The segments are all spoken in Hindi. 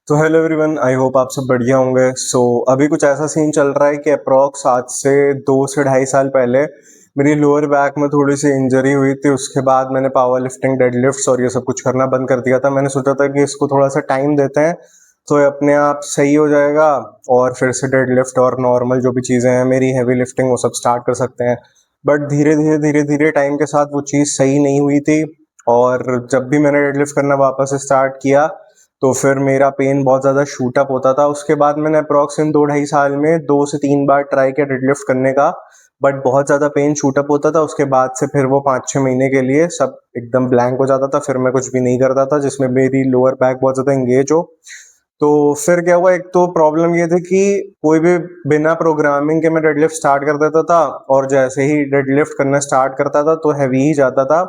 तो हेलो एवरीवन, आई होप आप सब बढ़िया होंगे। अभी कुछ ऐसा सीन चल रहा है कि अप्रॉक्स आज से 2 से ढाई साल पहले मेरी लोअर बैक में थोड़ी सी इंजरी हुई थी। उसके बाद मैंने पावर लिफ्टिंग, डेडलिफ्ट्स और ये सब कुछ करना बंद कर दिया था। मैंने सोचा था कि इसको थोड़ा सा टाइम देते हैं तो ये अपने आप सही हो जाएगा और फिर से डेडलिफ्ट और नॉर्मल जो भी चीज़ें हैं मेरी हैवी लिफ्टिंग वो सब स्टार्ट कर सकते हैं। बट धीरे धीरे टाइम के साथ वो चीज़ सही नहीं हुई थी और जब भी मैंने डेडलिफ्ट करना वापस स्टार्ट किया तो फिर मेरा पेन बहुत ज़्यादा शूट अप होता था। उसके बाद मैंने अप्रॉक्स इन 2 ढाई साल में 2 से 3 बार ट्राई किया डेडलिफ्ट करने का, बट बहुत ज़्यादा पेन शूट अप होता था। उसके बाद से फिर वो 5-6 महीने के लिए सब एकदम ब्लैंक हो जाता था, फिर मैं कुछ भी नहीं करता था जिसमें मेरी लोअर बैक बहुत ज़्यादा एंगेज हो। तो फिर क्या हुआ, एक तो प्रॉब्लम ये थी कि कोई भी बिना प्रोग्रामिंग के मैं डेडलिफ्ट स्टार्ट कर देता था और जैसे ही डेडलिफ्ट करना स्टार्ट करता था तो हैवी ही जाता था।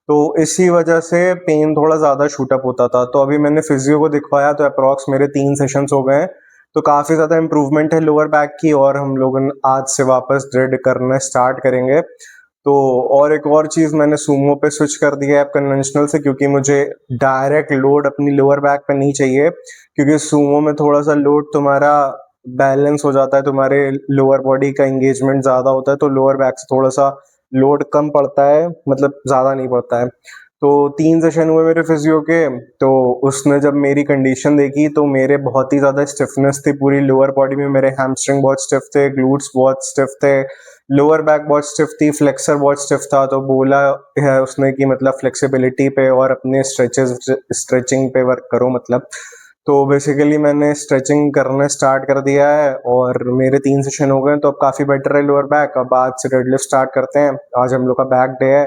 तो इसी वजह से पेन थोड़ा ज़्यादा शूटअप होता था। तो अभी मैंने फिजियो को दिखवाया तो अप्रॉक्स मेरे 3 सेशंस हो गए हैं, तो काफ़ी ज़्यादा इम्प्रूवमेंट है लोअर बैक की और हम लोग आज से वापस डेड करना स्टार्ट करेंगे। तो और एक और चीज़, मैंने सूमो पे स्विच कर दिया है कन्वेंशनल से, क्योंकि मुझे डायरेक्ट लोड अपनी लोअर बैक पे नहीं चाहिए। क्योंकि सूमो में थोड़ा सा लोड तुम्हारा बैलेंस हो जाता है, तुम्हारे लोअर बॉडी का एंगेजमेंट ज़्यादा होता है तो लोअर बैक से थोड़ा सा लोड कम पड़ता है, मतलब ज़्यादा नहीं पड़ता है। तो 3 सेशन हुए मेरे फिजियो के, तो उसने जब मेरी कंडीशन देखी तो मेरे बहुत ही ज़्यादा स्टिफनेस थी पूरी लोअर बॉडी में। मेरे हैमस्ट्रिंग बहुत स्टिफ थे, ग्लूट्स बहुत स्टिफ थे, लोअर बैक बहुत स्टिफ थी, फ्लेक्सर बहुत स्टिफ था। तो बोला है उसने कि मतलब फ्लेक्सिबिलिटी पे और अपने स्ट्रेचिंग पे वर्क करो मतलब। तो बेसिकली मैंने स्ट्रेचिंग करना स्टार्ट कर दिया है और मेरे 3 सेशन हो गए, तो अब काफ़ी बेटर है लोअर बैक। अब आज से डेडलिफ्ट स्टार्ट करते हैं, आज हम लोग का बैक डे है।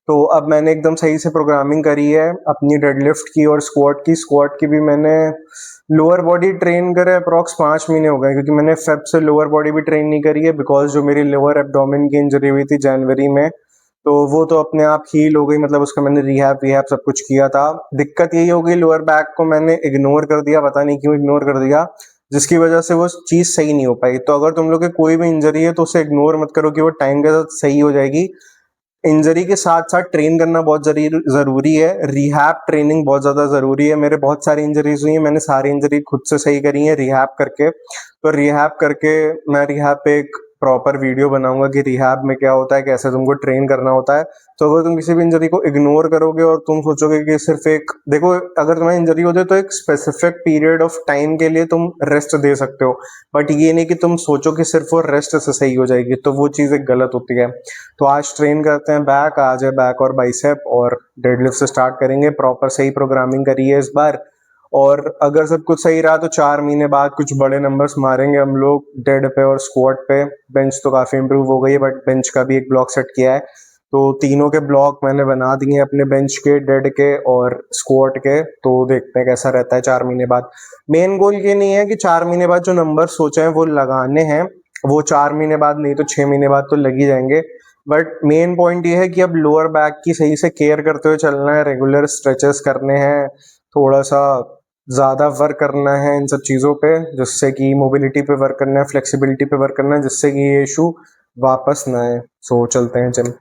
तो अब मैंने एकदम सही से प्रोग्रामिंग करी है अपनी डेडलिफ्ट की और स्क्वाट की भी मैंने लोअर बॉडी ट्रेन करे अप्रॉक्स 5 महीने हो गए, क्योंकि मैंने फेब से लोअर बॉडी भी ट्रेन नहीं करी है बिकॉज जो मेरी लोअर एब्डोमेन की इंजरी हुई थी जनवरी में, तो वो तो अपने आप हील हो गई। मतलब उसका मैंने रिहैब विहैब सब कुछ किया था। दिक्कत यही हो गई, लोअर बैक को मैंने इग्नोर कर दिया, पता नहीं क्यों इग्नोर कर दिया, जिसकी वजह से वो चीज़ सही नहीं हो पाई। तो अगर तुम लोग के कोई भी इंजरी है तो उसे इग्नोर मत करो कि वो टाइम के साथ सही हो जाएगी। इंजरी के साथ साथ ट्रेन करना बहुत ज़रूरी है, रिहैब ट्रेनिंग बहुत ज़्यादा ज़रूरी है। मेरे बहुत सारी इंजरीज हुई हैं, मैंने सारी इंजरी खुद से सही करी है रिहैब करके। तो रिहैब करके मैं रिहैब पे एक प्रॉपर वीडियो बनाऊंगा कि रिहैब में क्या होता है, कैसे तुमको ट्रेन करना होता है। तो अगर तुम किसी भी इंजरी को इग्नोर करोगे और तुम सोचोगे कि सिर्फ एक, देखो अगर तुम्हें इंजरी होती है तो एक स्पेसिफिक पीरियड ऑफ टाइम के लिए तुम रेस्ट दे सकते हो, बट ये नहीं कि तुम सोचो कि सिर्फ वो रेस्ट से सही हो जाएगी, तो वो चीज़ एक गलत होती है। तो आज ट्रेन करते हैं बैक, आज है बैक और बाइसेप और डेडलिफ्ट से स्टार्ट करेंगे। प्रॉपर सही प्रोग्रामिंग करी है इस बार, और अगर सब कुछ सही रहा तो 4 महीने बाद कुछ बड़े नंबर्स मारेंगे हम लोग डेड पे और स्क्वाट पे। बेंच तो काफ़ी इंप्रूव हो गई है, बट बेंच का भी एक ब्लॉक सेट किया है, तो तीनों के ब्लॉक मैंने बना दिए हैं अपने बेंच के, डेड के और स्क्वाट के। तो देखते हैं कैसा रहता है 4 महीने बाद। मेन गोल ये नहीं है कि 4 महीने बाद जो नंबर सोचे हैं वो लगाने हैं, वो 4 महीने बाद नहीं तो 6 महीने बाद तो लग ही जाएंगे। बट मेन पॉइंट ये है कि अब लोअर बैक की सही से केयर करते हुए चलना है, रेगुलर स्ट्रेचेस करने हैं, थोड़ा सा ज़्यादा वर्क करना है इन सब चीज़ों पे, जिससे कि मोबिलिटी पे वर्क करना है, फ्लेक्सिबिलिटी पे वर्क करना है, जिससे कि ये इशू वापस ना आए। सो चलते हैं जिम।